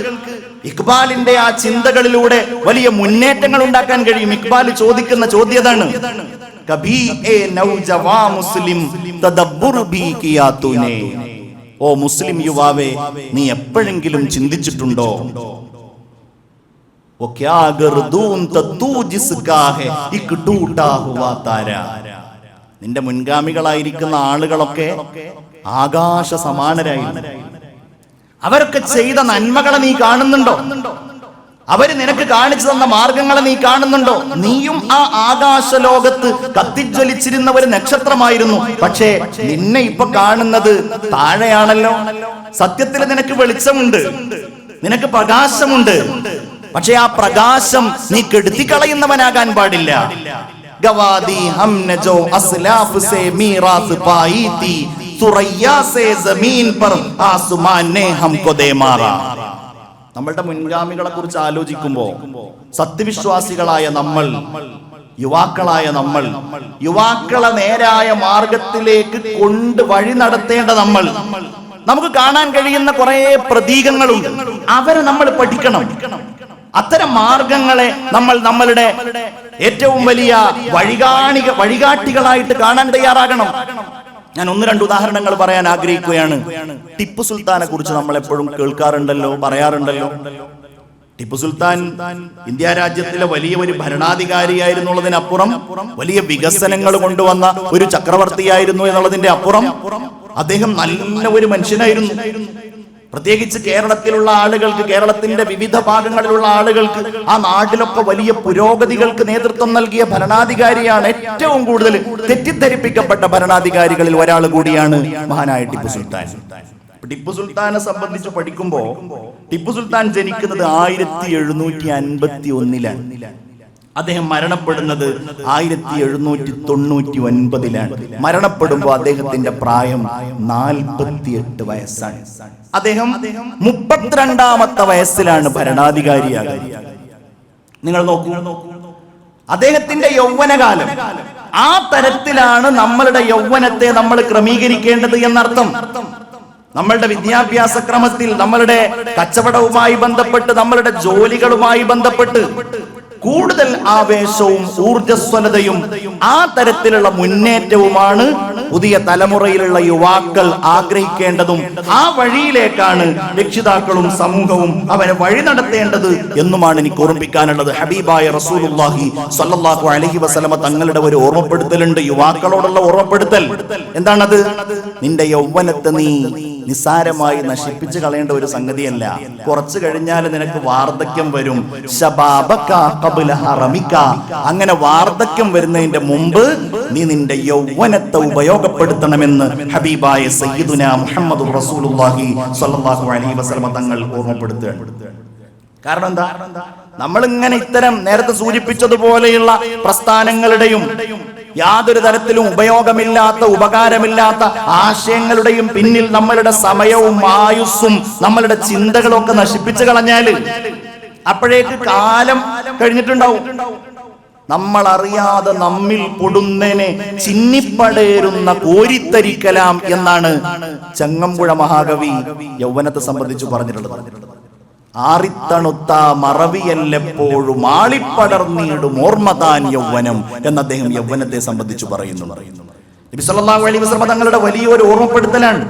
ഇക്ബാലിന്റെ ആ ചിന്തകളിലൂടെ വലിയ മുന്നേറ്റങ്ങൾ ഉണ്ടാക്കാൻ കഴിയും. ഇക്ബാൽ ചോദിക്കുന്ന ചോദ്യതാണ്, കബീ എ നൗജവാ മുസ്ലിം തദബ്ബുർ ബി കിയാ തൂനെ. ഓ മുസ്ലിം യുവാവേ, നീ എപ്പോഴെങ്കിലും ചിന്തിച്ചിട്ടുണ്ടോ? ഓ ക്യാ ഗർദൂൻ തൂ ജിസ്കാ ഹൈ ഇക് ടൂട്ടാ ഹുവാ താരാ. നിന്റെ മുൻഗാമികളായിരിക്കുന്ന ആളുകളൊക്കെ ആകാശ സമാനരായിരുന്നു. അവരൊക്കെ ചെയ്ത നന്മകളെ നീ കാണുന്നുണ്ടോ? അവര് നിനക്ക് കാണിച്ചു തന്ന മാർഗങ്ങളെ നീ കാണുന്നുണ്ടോ? നീയും ആ ആകാശ ലോകത്ത് കത്തിജ്വലിച്ചിരുന്ന ഒരു നക്ഷത്രമായിരുന്നു. പക്ഷേ നിന്നെ ഇപ്പൊ കാണുന്നത് താഴെയാണല്ലോ. സത്യത്തിൽ നിനക്ക് വെളിച്ചമുണ്ട്, നിനക്ക് പ്രകാശമുണ്ട്. പക്ഷെ ആ പ്രകാശം നീ കെടുത്തിക്കളയുന്നവനാകാൻ പാടില്ല. ഗവാദി ഹംനെ ജോ അസ്ലാഫ് സേ മീറാത്ത് പായി തീ സുറയ്യാ സേ ജമീൻ പർ ആസ്മാൻ ने हमको दे मारा. നമ്മളുടെ മുൻഗാമികളെ കുറിച്ച് ആലോചിക്കുമ്പോൾ സത്യവിശ്വാസികളായ നമ്മൾ, യുവാക്കളായ നമ്മൾ, യുവാക്കളെ നേരായ മാർഗത്തിലേക്ക് കൊണ്ട് വഴി നടത്തേണ്ട നമ്മൾ, നമുക്ക് കാണാൻ കഴിയുന്ന കുറെ പ്രതീകങ്ങളുണ്ട്. അവരെ നമ്മൾ പഠിക്കണം. അത്തരം മാർഗങ്ങളെ നമ്മൾ നമ്മളുടെ ഏറ്റവും വലിയ വഴികാട്ടികളായിട്ട് കാണാൻ തയ്യാറാകണം. ഞാൻ ഒന്ന് രണ്ട് ഉദാഹരണങ്ങൾ പറയാൻ ആഗ്രഹിക്കുകയാണ്. ടിപ്പു സുൽത്താനെ കുറിച്ച് നമ്മൾ എപ്പോഴും കേൾക്കാറുണ്ടല്ലോ, പറയാറുണ്ടല്ലോ. ടിപ്പു സുൽത്താൻ ഇന്ത്യ രാജ്യത്തിലെ വലിയ ഒരു ഭരണാധികാരിയായിരുന്നുള്ളതിനപ്പുറം വലിയ വികസനങ്ങൾ കൊണ്ടുവന്ന ഒരു ചക്രവർത്തിയായിരുന്നു എന്നുള്ളതിന്റെ അപ്പുറം അദ്ദേഹം നല്ല ഒരു മനുഷ്യനായിരുന്നു. പ്രത്യേകിച്ച് കേരളത്തിലുള്ള ആളുകൾക്ക്, കേരളത്തിന്റെ വിവിധ ഭാഗങ്ങളിലുള്ള ആളുകൾക്ക്, ആ നാട്ടിലൊക്കെ വലിയ പുരോഗതികൾക്ക് നേതൃത്വം നൽകിയ ഭരണാധികാരിയാണ്. ഏറ്റവും കൂടുതൽ തെറ്റിദ്ധരിപ്പിക്കപ്പെട്ട ഭരണാധികാരികളിൽ ഒരാൾ കൂടിയാണ് മഹാനായ ടിപ്പു സുൽത്താൻ. ടിപ്പു സുൽത്താനെ സംബന്ധിച്ച് പഠിക്കുമ്പോ ടിപ്പു സുൽത്താൻ ജനിക്കുന്നത് 1751-ലാണ്. അദ്ദേഹം മരണപ്പെടുന്നത് 1799-ലാണ്. മരണപ്പെടുമ്പോൾ അദ്ദേഹത്തിന്റെ പ്രായം 48 വയസ്സാണ്. അദ്ദേഹം 32ാമത്തെ വയസ്സിലാണ് ഭരണാധികാരിയാകുന്നത്. നിങ്ങൾ നോക്കൂ, അദ്ദേഹത്തിന്റെ യൗവനകാലം ആ തരത്തിലാണ് നമ്മളുടെ യൗവനത്തെ നമ്മൾ ക്രമീകരിക്കേണ്ടത് എന്നർത്ഥം. നമ്മളുടെ വിദ്യാഭ്യാസ ക്രമത്തിൽ, നമ്മളുടെ കച്ചവടവുമായി ബന്ധപ്പെട്ട്, നമ്മളുടെ ജോലികളുമായി ബന്ധപ്പെട്ട് കൂടുതൽ ആവേശവും ഊർജ്ജസ്വലതയും ആ തരത്തിലുള്ള മുന്നേറ്റവുമാണ് പുതിയ തലമുറയിലുള്ള യുവാക്കൾ ആഗ്രഹിക്കേണ്ടതും. ആ വഴിയിലേക്കാണ് രക്ഷിതാക്കളും സമൂഹവും അവരെ വഴി നടത്തേണ്ടത് എന്നുമാണ് എനിക്ക് ഓർമ്മിപ്പിക്കാനുള്ളത്. ഹബീബായ റസൂലുള്ളാഹി സ്വല്ലല്ലാഹു അലൈഹി വസല്ലമ തങ്ങളുടെ ഒരു ഓർമ്മപ്പെടുത്തലുണ്ട്, യുവാക്കളോടുള്ള ഓർമ്മപ്പെടുത്തൽ. എന്താണത്? നിന്റെ യൗവനത്തെ നീ നിസ്സാരമായി നശിപ്പിച്ചു കളയേണ്ട ഒരു സംഗതിയല്ല. കുറച്ചു കഴിഞ്ഞാൽ നിനക്ക് വാർദ്ധക്യം വരും. ശബാബക ഖബ്ല ഹറമിക. അങ്ങനെ വാർദ്ധക്യം വരുന്നതിന്റെ മുമ്പ് നീ നിന്റെ യൗവനത്തെ ഉപയോഗപ്പെടുത്തണമെന്ന് ഹബീബായ സയ്യിദുനാ മുഹമ്മദുർ റസൂലുള്ളാഹി സ്വല്ലല്ലാഹു അലൈഹി വസല്ലമ തങ്ങൾ ഓർമ്മപ്പെടുത്തുകയാണ്. കാരണം എന്താ? നമ്മളിങ്ങനെ ഇത്തരം നേരത്തെ സൂചിപ്പിച്ചതുപോലെയുള്ള പ്രസ്ഥാനങ്ങളുടെയും യാതൊരു തരത്തിലും ഉപയോഗമില്ലാത്ത, ഉപകാരമില്ലാത്ത ആശയങ്ങളുടെയും പിന്നിൽ നമ്മളുടെ സമയവും ആയുസ്സും നമ്മളുടെ ചിന്തകളും ഒക്കെ നശിപ്പിച്ചു കളഞ്ഞാല് അപ്പോഴേക്ക് കാലം കഴിഞ്ഞിട്ടുണ്ടാവും. നമ്മൾ അറിയാതെ നമ്മിൽ പൊടുന്നതിനെ ചിന്നിപ്പടേരുന്ന കോരിത്തരിക്കലാം എന്നാണ് ചങ്ങമ്പുഴ മഹാകവി യൗവനത്തെ സംബന്ധിച്ച് പറഞ്ഞിട്ടുള്ളത്. ആറിത്തണുത്ത മറവിയല്ലെപ്പോഴും ആളിപ്പടർന്നിടും ഓർമ്മതാൻ യൗവനം എന്ന് അദ്ദേഹം യൗവനത്തെ സംബന്ധിച്ച് പറയുന്നു. നബി സല്ലല്ലാഹു അലൈഹി വസല്ലം തങ്ങളുടെ വലിയൊരു ഓർമ്മപ്പെടുത്തലാണ്.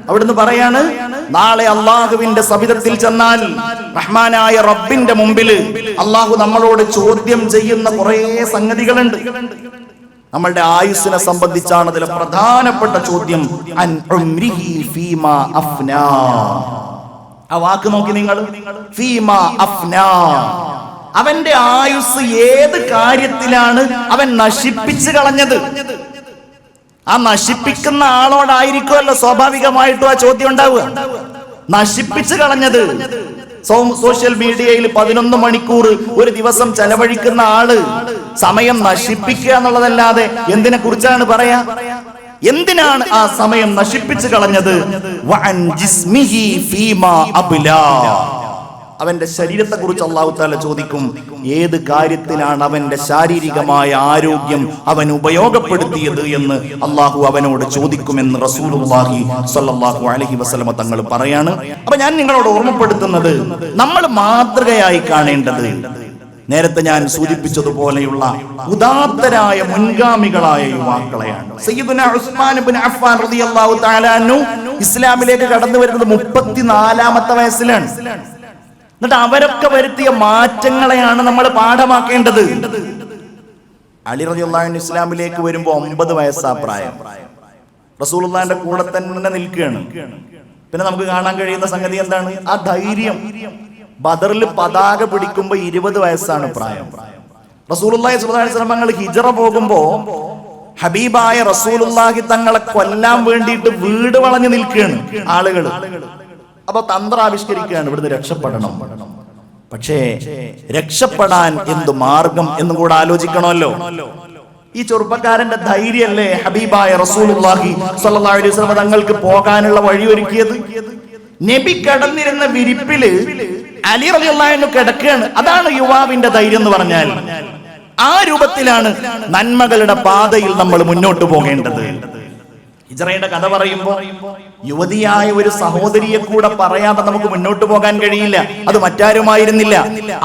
അവിടുന്ന് പറയാണ്, നാളെ അള്ളാഹുവിന്റെ സവിധത്തിൽ ചെന്നാൽ റഹ്മാനായ റബ്ബിന്റെ മുമ്പിൽ അള്ളാഹു നമ്മളോട് ചോദ്യം ചെയ്യുന്ന കുറെ സംഗതികളുണ്ട്. നമ്മളുടെ ആയുസ്സിനെ സംബന്ധിച്ചാണ് അതിലെ പ്രധാനപ്പെട്ട ചോദ്യം. അൻ ഉംരിഹി ഫീമാ അഫ്നാ. ആ വാക്ക് നോക്കി നിങ്ങൾ, ഫീമാ അഫ്നാ. അവന്റെ ആയുസ് ഏത് കാര്യത്തിലാണ് അവൻ നശിപ്പിച്ചു കളഞ്ഞത്? ആ നശിപ്പിക്കുന്ന ആളോടായിരിക്കുമല്ലോ സ്വാഭാവികമായിട്ടും ആ ചോദ്യം ഉണ്ടാവുക. നശിപ്പിച്ചു കളഞ്ഞത്. സോഷ്യൽ മീഡിയയിൽ 11 മണിക്കൂർ ഒരു ദിവസം ചെലവഴിക്കുന്ന ആള് സമയം നശിപ്പിക്കുക എന്നുള്ളതല്ലാതെ എന്തിനെ കുറിച്ചാണ് പറയാ? എന്തിനാണ് ആ സമയം നശിപ്പിച്ചു കളഞ്ഞത്? അവന്റെ ശരീരത്തെ കുറിച്ച് അല്ലാഹു തആല ചോദിക്കും. ഏത് കാര്യത്തിനാണ് അവന്റെ ശാരീരികമായ ആരോഗ്യം അവൻ ഉപയോഗപ്പെടുത്തിയത് എന്ന് അല്ലാഹു അവനോട് ചോദിക്കുമെന്ന് റസൂലുള്ളാഹി സ്വല്ലല്ലാഹു അലൈഹി വസല്ലമ തങ്ങൾ പറയാണ്. അപ്പൊ ഞാൻ നിങ്ങളോട് ഓർമ്മപ്പെടുത്തുന്നത്, നമ്മൾ മാതൃകയായി കാണേണ്ടത് നേരത്തെ ഞാൻ സൂചിപ്പിച്ചതുപോലെയുള്ള ഉദാത്തരായ മുൻഗാമികളായ യുവാക്കളെയാണ്. സയ്യിദുനാ ഉസ്മാൻ ഇബ്നു അഫ്ഫാൻ റളിയല്ലാഹു തആല അൻഹു ഇസ്ലാമിലേക്ക് കടന്നു വരുന്നത് 34ാമത്തെ വയസ്സിലാണ്. എന്നിട്ട് അവരൊക്കെ വരുത്തിയ മാറ്റങ്ങളെയാണ് നമ്മൾ പാഠമാക്കേണ്ടത്. അലി റളിയല്ലാഹു അൻഹു ഇസ്ലാമിലേക്ക് വരുമ്പോൾ 9 വയസ്സാ പ്രായം. റസൂലുള്ളാഹിന്റെ കൂടെ തന്നെ നിൽക്കുകയാണ്. പിന്നെ നമുക്ക് കാണാൻ കഴിയുന്ന സംഗതി എന്താണ്? ആ ധൈര്യം. ബദറിൽ പതാക പിടിക്കുമ്പോ 20 വയസ്സാണ് പ്രായം. റസൂലുള്ളാഹി സ്വല്ലല്ലാഹു അലൈഹി വസല്ലം തങ്ങൾ ഹിജ്റ പോകുമ്പോ ഹബീബായ റസൂലുള്ളാഹി തങ്ങളെ കൊല്ലാൻ വേണ്ടിയിട്ട് വീട് വളഞ്ഞു നിൽക്കുകയാണ് ആളുകൾ. അപ്പൊ തന്ത്രം ആവിഷ്കരിക്കുകയാണ്, ഇവിടുന്ന് രക്ഷപ്പെടണം. പക്ഷേ രക്ഷപ്പെടാൻ എന്ത് മാർഗം എന്നും കൂടെ ആലോചിക്കണമല്ലോ. ഈ ചെറുപ്പക്കാരന്റെ ധൈര്യല്ലേ ഹബീബായ റസൂലുള്ളാഹി സ്വല്ലല്ലാഹു അലൈഹി വസല്ലം തങ്ങൾക്ക് പോകാനുള്ള വഴിയൊരുക്കിയത്. നബി കിടന്നിരുന്ന വിരിപ്പില് അലി റളിയല്ലാഹു അൻഹു കിടക്കുകയാണ്. അതാണ് യുവാവിന്റെ ധൈര്യം എന്ന് പറഞ്ഞാൽ. ആ രൂപത്തിലാണ് നന്മകളുടെ പാതയിൽ നമ്മൾ മുന്നോട്ട് പോകേണ്ടത്. ഹിജ്റയുടെ കഥ പറയുമ്പോൾ യുവതിയായ ഒരു സഹോദരിയെ കൂടെ പറയാതെ നമുക്ക് മുന്നോട്ട് പോകാൻ കഴിയില്ല. അത് മറ്റാരുമായിരുന്നില്ല,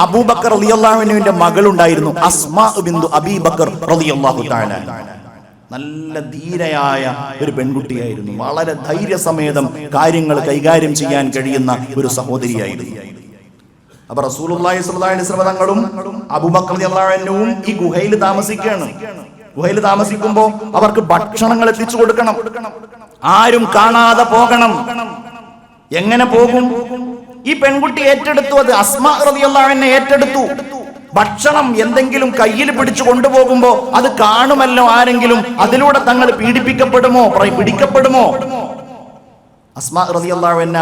അബൂബക്കർ റളിയല്ലാഹു അൻഹുവിന്റെ മകളുണ്ടായിരുന്നു, അസ്മാ ബിന്തു അബീ ബക്കർ റളിയല്ലാഹു തആല. നല്ല ധീരയായ ഒരു പെൺകുട്ടിയായിരുന്നു. വളരെ ധൈര്യസമേതം കാര്യങ്ങൾ കൈകാര്യം ചെയ്യാൻ കഴിയുന്ന ഒരു സഹോദരിയായിരുന്നു. അപ്പൊ റസൂലുള്ളാഹി സ്വല്ലല്ലാഹു അലൈഹി വസല്ലം തങ്ങളും അബൂബക്കർ റളിയല്ലാഹു അൻഹുവും ഈ ഗുഹയിൽ താമസിക്കുകയാണ്. ഗുഹയിൽ താമസിക്കുമ്പോ അവർക്ക് ഭക്ഷണങ്ങൾ എത്തിച്ചു കൊടുക്കണം. ആരും കാണാതെ പോകണം. എങ്ങനെ പോകും? ഈ പെൺകുട്ടി ഏറ്റെടുത്തു. അത് അസ്മാ റളിയല്ലാഹു അൻഹ ഏറ്റെടുത്തു. ഭക്ഷണം എന്തെങ്കിലും കയ്യിൽ പിടിച്ചു കൊണ്ടുപോകുമ്പോ അത് കാണുമല്ലോ ആരെങ്കിലും, അതിലൂടെ തങ്ങൾ പീഡിപ്പിക്കപ്പെടുമോ, പിടിക്കപ്പെടുമോ? അസ്മാ റളിയല്ലാഹു അൻഹ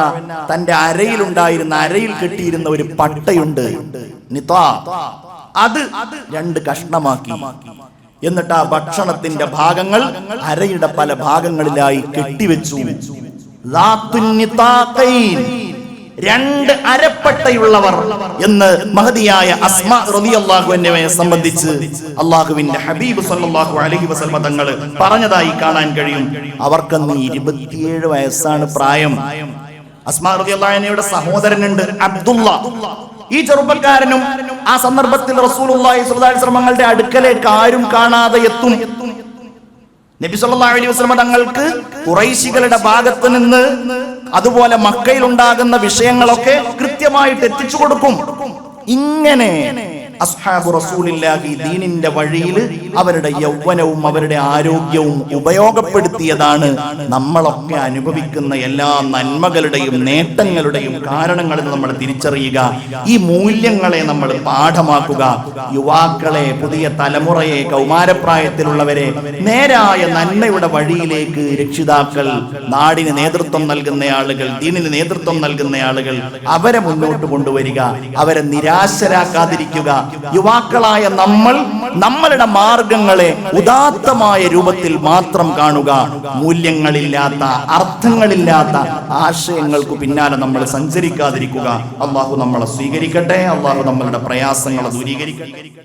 തന്റെ അരയിൽ കെട്ടിയിരുന്ന ഒരു പട്ടയുണ്ട്, നിതാ, അത് 2 കഷ്ണമാക്കി. എന്നിട്ട് ആ ഭക്ഷണത്തിന്റെ ഭാഗങ്ങൾ അരയുടെ പല ഭാഗങ്ങളിലായി കെട്ടിവെച്ചു. 2 അരപ്പട്ടയുള്ളവർ എന്ന് മഹദിയായ അസ്മാ റളിയല്ലാഹു അൻഹയെ സംബന്ധിച്ച് അല്ലാഹുവിന്റെ ഹബീബ് സല്ലല്ലാഹു അലൈഹി വസല്ലം തങ്ങൾ പറഞ്ഞതായി കാണാൻ കഴിയും. അവർക്കന്ന് 27 വയസ്സാണ് പ്രായം. അസ്മാ റളിയല്ലാഹു അൻഹയുടെ സഹോദരനുണ്ട് അബ്ദുള്ള. ഈ ചെറുപ്പക്കാരനും ആ സന്ദർഭത്തിൽ റസൂലുള്ളാഹി സ്വല്ലല്ലാഹു അലൈഹി വസല്ലം തങ്ങളുടെ അടുക്കലേക്ക് ആരും കാണാതെ എത്തും. നബി സല്ലല്ലാഹു അലൈഹി വസല്ലം തങ്ങൾക്ക് ഖുറൈശികളുടെ ഭാഗത്ത് നിന്ന് അതുപോലെ മക്കയിൽ ഉണ്ടാകുന്ന വിഷയങ്ങളൊക്കെ കൃത്യമായിട്ട് എത്തിച്ചു കൊടുക്കും. ഇങ്ങനെ അസ്ഹാബു റസൂലില്ലാഹി ദീനിന്റെ വഴിയിൽ അവരുടെ യൗവനവും അവരുടെ ആരോഗ്യവും ഉപയോഗപ്പെടുത്തിയതാണ് നമ്മളൊക്കെ അനുഭവിക്കുന്ന എല്ലാ നന്മകളുടെയും നേട്ടങ്ങളുടെയും കാരണങ്ങളെന്ന് നമ്മൾ തിരിച്ചറിയുക. ഈ മൂല്യങ്ങളെ നമ്മൾ പാഠമാക്കുക. യുവാക്കളെ, പുതിയ തലമുറയെ, കൗമാരപ്രായത്തിലുള്ളവരെ നേരായ നന്മയുടെ വഴിയിലേക്ക് രക്ഷിതാക്കൾ, നാടിന് നേതൃത്വം നൽകുന്ന ആളുകൾ, ദീനിന് നേതൃത്വം നൽകുന്ന ആളുകൾ അവരെ മുന്നോട്ട് കൊണ്ടുവരിക. അവരെ നിരാശരാക്കാതിരിക്കുക. യുവാക്കളായ നമ്മൾ നമ്മളുടെ മാർഗങ്ങളെ ഉദാത്തമായ രൂപത്തിൽ മാത്രം കാണുക. മൂല്യങ്ങളില്ലാത്ത, അർത്ഥങ്ങളില്ലാത്ത ആശയങ്ങൾക്ക് പിന്നാലെ നമ്മൾ സഞ്ചരിക്കാതിരിക്കുക. അല്ലാഹു നമ്മളെ സ്വീകരിക്കട്ടെ. അല്ലാഹു നമ്മളുടെ പ്രയാസങ്ങളെ ദൂരീകരിക്കട്ടെ.